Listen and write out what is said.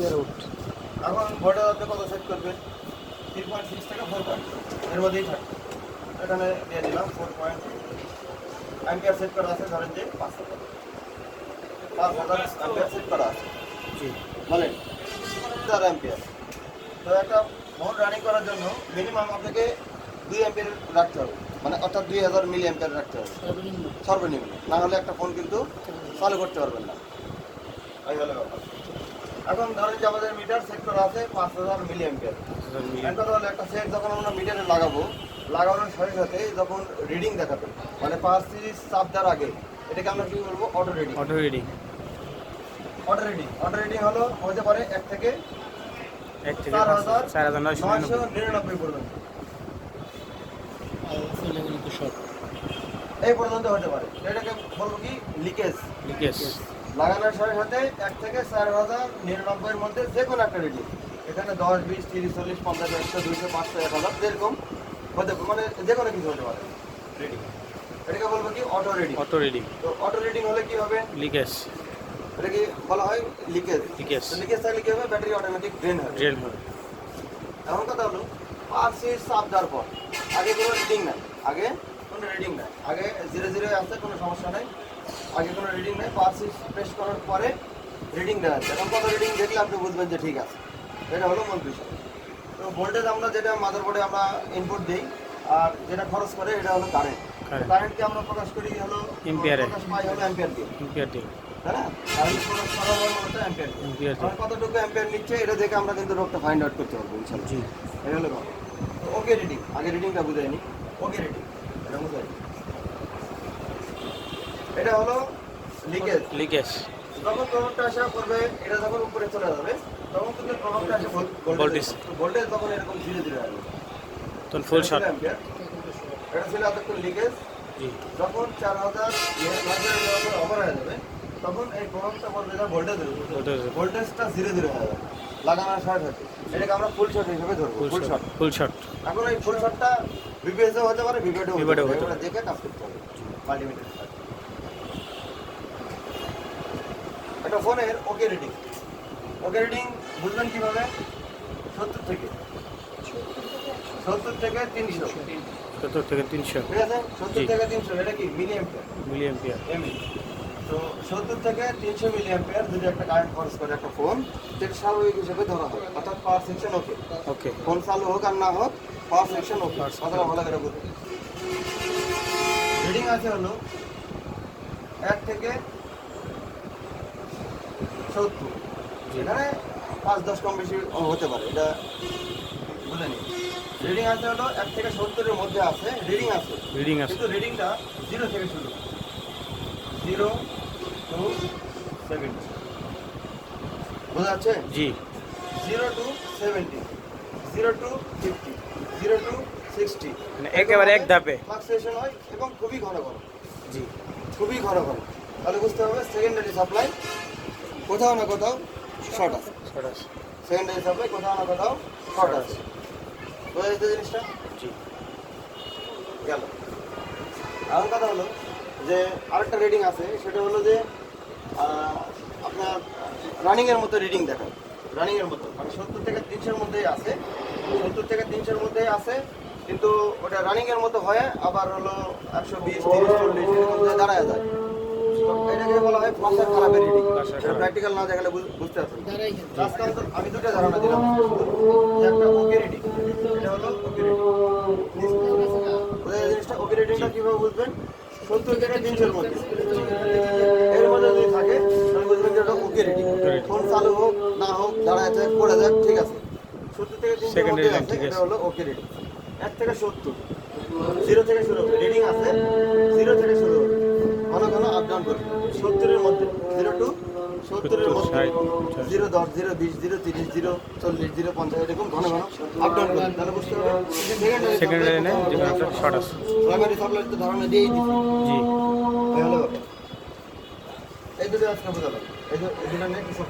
ইয়ার out. এখন voltage আপনি কত সেট করবেন? 3.6 থেকে 4 পয়েন্ট এর মধ্যেই থাকে। এখানে দিয়ে দিলাম 4 পয়েন্ট অ্যাম্পিয়ার সেট করা আছে, ধরেন যে 5,000 অ্যাম্পিয়ার সেট করা আছে। জি বলেন 4 অ্যাম্পিয়ার। তো একটা ফোন রানিং করার জন্য মিনিমাম আপনাকে 2 অ্যাম্পিয়ার রাখতে হবে, মানে অর্থাৎ 2000 মিলি অ্যাম্পিয়ার রাখতে হবে সর্বনিম্ন, না হলে একটা ফোন কিন্তু চালু করতে পারবেন না। এই হলো ব্যাপার। এখন ধরেন যে আমাদের মিটার সেট করা আছে 5000 মিলি অ্যাম্পিয়ার। এখন হলো একটা সেট যখন আমরা মিটারে লাগাবো, লাগানোর সাথে সাথে যখন রিডিং দেখাবে, মানে 5 সিরিজ চাপ দেওয়ার আগে এটাকে আমরা কি বলবো? Auto reading. Auto reading. Auto reading হলো হতে পারে 1 থেকে 4999 পর্যন্ত, এই পর্যন্ত হতে পারে। এটাকে বলবো কি? লিকেজ। লাগানোর সাথে সাথে 1 থেকে 4099 এর মধ্যে যে কোনো একটা রিডিং, এখানে 10, 20, 30, 40, 50, 100, 200, 500, 1000 যেরকম হতে পারে, মানে যে কোনো কিছু হতে পারে রিডিং। এটাকে বলবো কি? Auto reading. তো অটো রিডিং হলে কি হবে? লিকেজ। এটাকে বলা হয় লিকেজ। লিকেজ থাকলে কি হবে? ব্যাটারি অটোমেটিক ড্রেন হবে। এখন কথা হলো, পার সিরিজ চাপ দেওয়ার পর আগে কোনো রিডিং নাই, আগে জিরো জিরো আছে, কোনো সমস্যা নাই, আগে কোনো রিডিং নেই। পার সিরিজ প্রেস করার পরে রিডিং দেওয়া আছে। এখন কত রিডিং দেখলে আপনি বুঝবেন যে ঠিক আছে। এটা হলো মূল বিষয়। তো ভোল্টেজ আমরা যেটা মাদারবোর্ডে আমরা ইনপুট দিই আর যেটা খরচ করে এটা হলো কারেন্ট। কারেন্টকে আমরা প্রকাশ করি হলো এম্পিয়ারে, প্রকাশ পাই হলো অ্যাম্পিয়ার দিয়ে, তাই না? কারেন্ট প্রকাশ করা হলো অ্যাম্পিয়ার দিয়ে। কতটুকু অ্যাম্পিয়ার নিচ্ছে এটা দেখে আমরা কিন্তু রোগটা ফাইন্ড আউট করতে পারবো ইনশাআল্লাহ। জি এটা হলো কথা। তো ওকে রিডিং, আগে রিডিংটা বুঝাই নি। ওকে রিডিং এটা বুঝাই। এটা হলো লিকেজ। যখন প্রভাবটা আসা করবে, এটা যখন উপরে চলে যাবে তখন কিন্তু প্রভাবটা আসে ভোল্টেজ তখন এরকম ধীরে ধীরে আসবে, তখন ফুল শট। এটা ছিল এতক্ষণ লিকেজ। যখন 4000 ওভার হয়ে যাবে তখন এই প্রভাবটা পড়বে যা ভোল্টেজটা ধীরে ধীরে হয়ে যাবে লাগানোর সাথে সাথে। এটাকে আমরা ফুল শট হিসেবে ধরবো। ফুল শট। এখন এই ফুল শটটা বিপিএসও হতে পারে, ভিভিডও হতে পারে, দেখে কাজ করতে হবে মাল্টিমিটার। একটা ফোনের ওকে রিডিং বুঝবেন কিভাবে? 70 থেকে 300। 70 থেকে 300, ঠিক আছে? 70 থেকে 300 এটা কি? Milliampere. তো 70 থেকে 300 মিলি অ্যাম্পিয়ার যদি একটা কারেন্ট খরচ করে একটা ফোন, সেটা স্বাভাবিক হিসেবে ধরা হয়, অর্থাৎ পাওয়ার সেকশন ওকে। ফোন চালু হোক আর না হোক, পাওয়ার সেকশন ওকে। কথাটা ভালো করে বুঝুন। রিডিং আছে হলো 1 থেকে 70, এখানে 5-10 কম বেশি হতে পারে, এটা বুঝে নিন। রিডিং আছে হলো 1 থেকে 70 এর মধ্যে আছে, রিডিং আছে কিন্তু রিডিংটা 0 থেকে শুরু, 0 to 70, বোঝা যাচ্ছে? জি। 0 to 70, 0 to 50, 0 to 60, মানে একেবারে এক ধাপে ফ্লাকচুয়েশন হয় এবং খুবই ঘন ঘন। তাহলে বুঝতে হবে সেকেন্ডারি সাপ্লাই কোথাও না কোথাও শর্ট আছে। সেকেন্ডারি সাপ্লাই কোথাও না কোথাও শর্ট আছে। বোঝা যাচ্ছে জিনিসটা? জি। গেল। এখন কথা হলো যে আরেকটা রিডিং আছে, সেটা হলো যে আপনার রানিংয়ের মতো রিডিং দেখায়। রানিংয়ের মতো মানে 70 থেকে 300 এর মধ্যেই আছে, 70 থেকে 300 এর মধ্যেই আছে, কিন্তু ওটা রানিংয়ের মতো হয় আবার হলো 120, 30, 40 এরকম দাঁড়ায় যায়। এটাকে বলা হয় ফ্লাশার খারাপের রিডিং। প্র্যাকটিক্যাল না দেখালে বুঝতে পারছেন। আমি দুটো ধারণা দিলাম, একটা ওকে রিডিং, এটা হলো ওকে রিডিং। জিনিসটা ওকে রিডিংটা কিভাবে বুঝবেন? 70 থেকে 300 এর মধ্যে, এর মধ্যে যদি থাকে তাহলে বুঝবেন যে ওটা ওকে রিডিং। ফোন চালু হোক না হোক, দাঁড়ায় যাক পড়ে যাক, ঠিক আছে। 70 থেকে 300 এর মধ্যে আছে, এটা হলো ওকে রিডিং। 1 থেকে 70, 0 থেকে শুরু হবে, রিডিং আছে 0 থেকে শুরু হবে, ঘন ঘন আপ ডাউন করবে। 70 এর মধ্যে, 0 to 70 এর মধ্যে, 0, 10, 0, 20, 0, 30, 0, 40, 0, 50 এরকম ঘন ঘন আপ ডাউন করবে। তাহলে বুঝতে হবে সেকেন্ডারি শর্ট আছে। প্রাইমারি সাপ্লাই তো ধারণা দিয়েই দিচ্ছি। জি, হলো এই দুটো আজকে বোঝালাম, এই দুটো নিয়ে কিছু